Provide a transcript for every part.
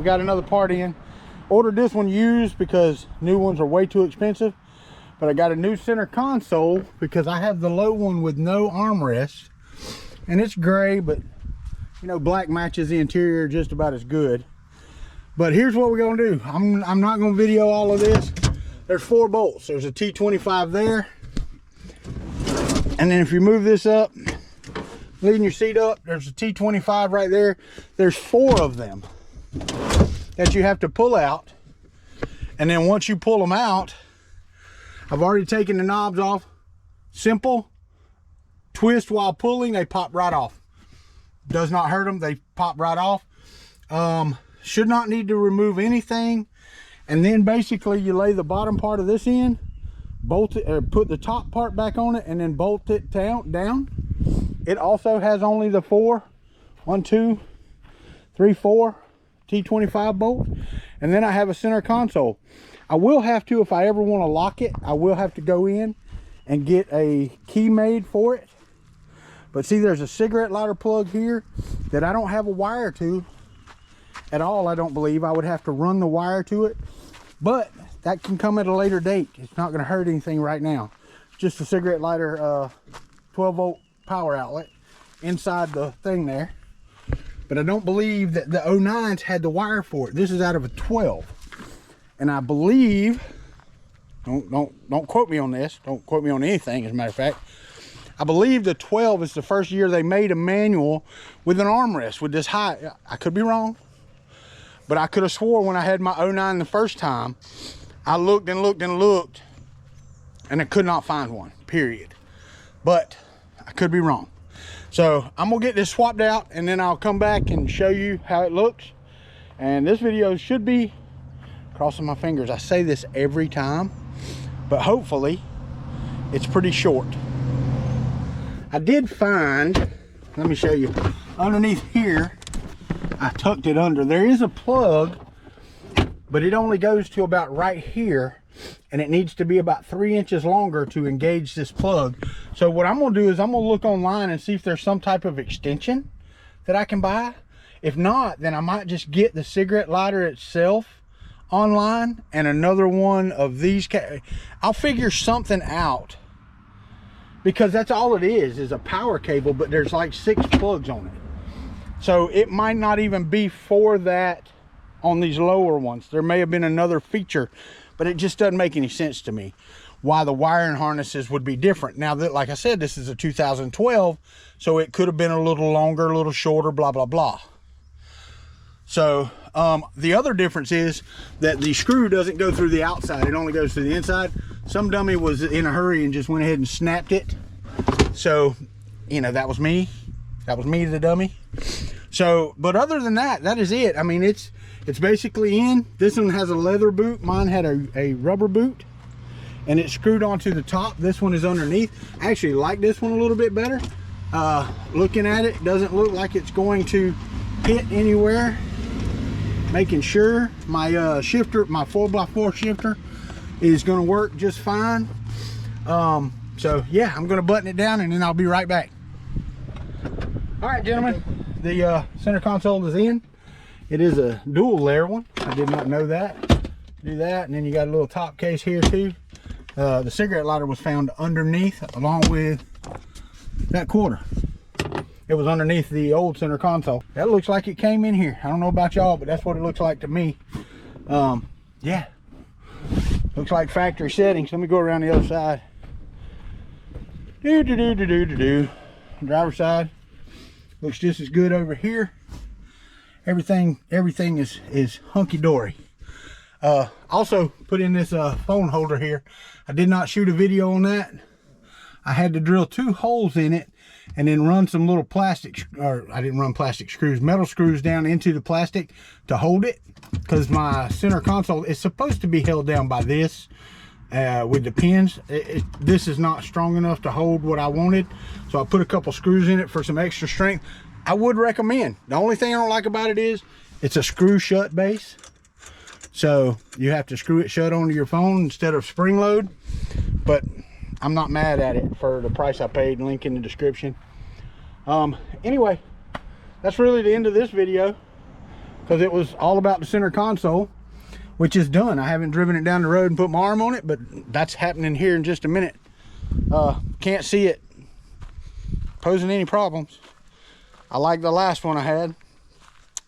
we got another part in. Ordered this one used because new ones are way too expensive. But I got a new center console because I have the low one with no armrest. And it's gray, but you know, black matches the interior just about as good. But here's what we're gonna do. I'm not gonna video all of this. There's 4 bolts. There's a T25 there. And then if you move this up, leading your seat up, there's a T25 right there. There's 4 of them that you have to pull out. And then once you pull them out, I've already taken the knobs off. Simple. Twist while pulling, they pop right off. Does not hurt them, they pop right off. Should not need to remove anything. And then basically you lay the bottom part of this in, bolt it, or put the top part back on it, and then bolt it down. It also has only the 4, 1, 2, 3, 4 T25 bolts. And then I have a center console. I will have to, if I ever want to lock it, I will have to go in and get a key made for it. But see, there's a cigarette lighter plug here that I don't have a wire to at all. I don't believe I would have to run the wire to it, but that can come at a later date. It's not going to hurt anything right now. It's just a cigarette lighter 12 volt power outlet inside the thing there. But I don't believe that the 09s had the wire for it. This is out of a 12. And I believe, don't quote me on this. Don't quote me on anything, as a matter of fact. I believe the 12 is the first year they made a manual with an armrest with this high. I could be wrong, but I could have swore when I had my 09 the first time, I looked and looked and looked, and I could not find one, period. But I could be wrong. So I'm gonna get this swapped out, and then I'll come back and show you how it looks. And this video should be, crossing my fingers, I say this every time, but hopefully it's pretty short. I did find, let me show you, underneath here, I tucked it under. There is a plug, but it only goes to about right here, and it needs to be about 3 inches longer to engage this plug. So what I'm gonna do is I'm gonna look online and see if there's some type of extension that I can buy. If not, then I might just get the cigarette lighter itself online and another one of these. I'll figure something out, because that's all it is a power cable, but there's like 6 plugs on it. So it might not even be for that on these lower ones. There may have been another feature, but it just doesn't make any sense to me why the wiring harnesses would be different. Now, that, like I said, this is a 2012, so it could have been a little longer, a little shorter, blah, blah, blah. So the other difference is that the screw doesn't go through the outside. It only goes through the inside. Some dummy was in a hurry and just went ahead and snapped it. So, you know, that was me. That was me, the dummy. So, but other than that, that is it. I mean, it's basically in. This one has a leather boot. Mine had a rubber boot, and it's screwed onto the top. This one is underneath. I actually like this one a little bit better. Looking at it, doesn't look like it's going to hit anywhere. Making sure my shifter, my 4x4 shifter, is going to work just fine. So yeah, I'm going to button it down and then I'll be right back. All right, gentlemen, the center console is in. It is a dual layer one. I did not know that. Do that, and then you got a little top case here too. The cigarette lighter was found underneath, along with that quarter. It was underneath the old center console. That looks like it came in here. I don't know about y'all, but that's what it looks like to me. Yeah, looks like factory settings. Let me go around the other side. Driver's side looks just as good over here. Everything is hunky-dory. Also put in this phone holder here. I did not shoot a video on that. I had to drill 2 holes in it and then run some little plastic, or I didn't run plastic screws, metal screws down into the plastic to hold it, because my center console is supposed to be held down by this with the pins. This is not strong enough to hold what I wanted, so I put a couple screws in it for some extra strength. I would recommend. The only thing I don't like about it is it's a screw shut base, so you have to screw it shut onto your phone instead of spring load. But I'm not mad at it for the price I paid. Link in the description. Anyway, that's really the end of this video. because it was all about the center console, which is done. I haven't driven it down the road and put my arm on it, but that's happening here in just a minute. Can't see it posing any problems. I like the last one I had.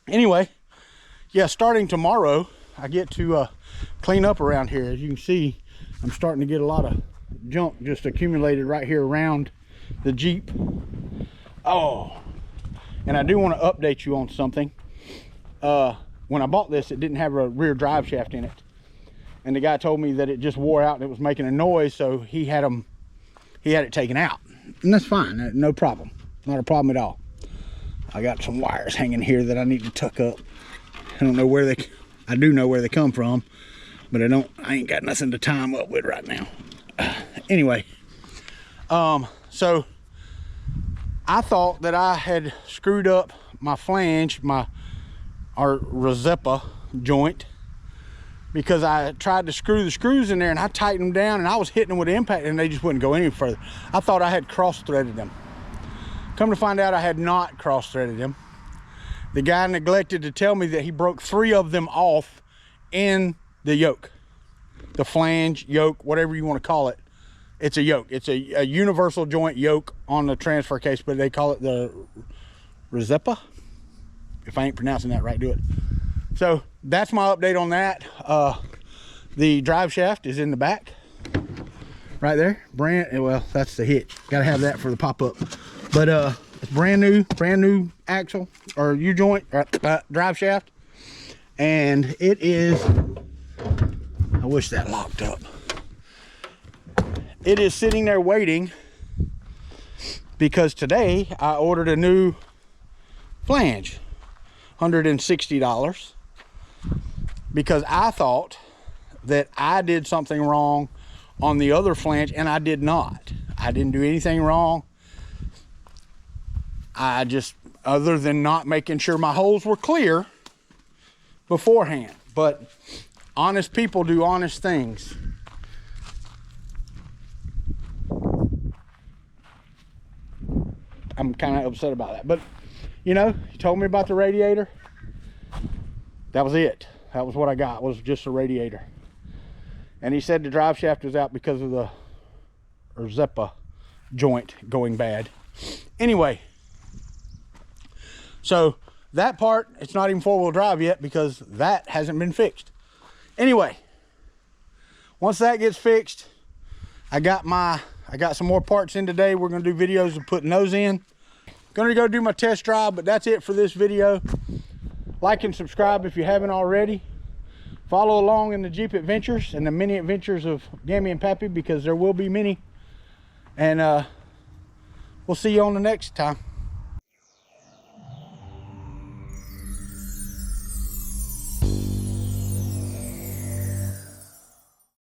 Anyway, yeah, starting tomorrow, I get to clean up around here. As you can see, I'm starting to get a lot of junk just accumulated right here around the Jeep. Oh, and I do want to update you on something. When I bought this, it didn't have a rear drive shaft in it, and the guy told me that it just wore out and it was making a noise, so he had it taken out, and that's fine. No problem, not a problem at all. I got some wires hanging here that I need to tuck up. I don't know where they, I do know where they come from, but I ain't got nothing to tie them up with right now. Anyway, so I thought that I had screwed up my flange, our Rosetta joint, because I tried to screw the screws in there and I tightened them down and I was hitting them with the impact and they just wouldn't go any further. I thought I had cross-threaded them. Come to find out, I had not cross-threaded them. The guy neglected to tell me that he broke 3 of them off in the yoke. The flange, yoke, whatever you want to call it. It's a yoke. It's a universal joint yoke on the transfer case, but they call it the Rosetta. If I ain't pronouncing that right, do it. So that's my update on that. The drive shaft is in the back right there. Well, that's the hitch. Gotta have that for the pop-up. But it's brand new axle or U-joint drive shaft, and it is, I wish that locked up. It is sitting there waiting because today I ordered a new flange, $160, because I thought that I did something wrong on the other flange, and I did not. I didn't do anything wrong. I just, other than not making sure my holes were clear beforehand. But honest people do honest things. I'm kind of upset about that. But, you know, he told me about the radiator. That was it. That was what I got, was just a radiator. And he said the drive shaft was out because of the Rosetta joint going bad. Anyway, so that part, it's not even 4-wheel drive yet because that hasn't been fixed. Anyway, once that gets fixed, I got some more parts in today. We're gonna do videos of putting those in. Gonna go do my test drive, but that's it for this video. Like and subscribe if you haven't already. Follow along in the Jeep adventures and the mini adventures of Gammy and Pappy, because there will be many. And we'll see you on the next time.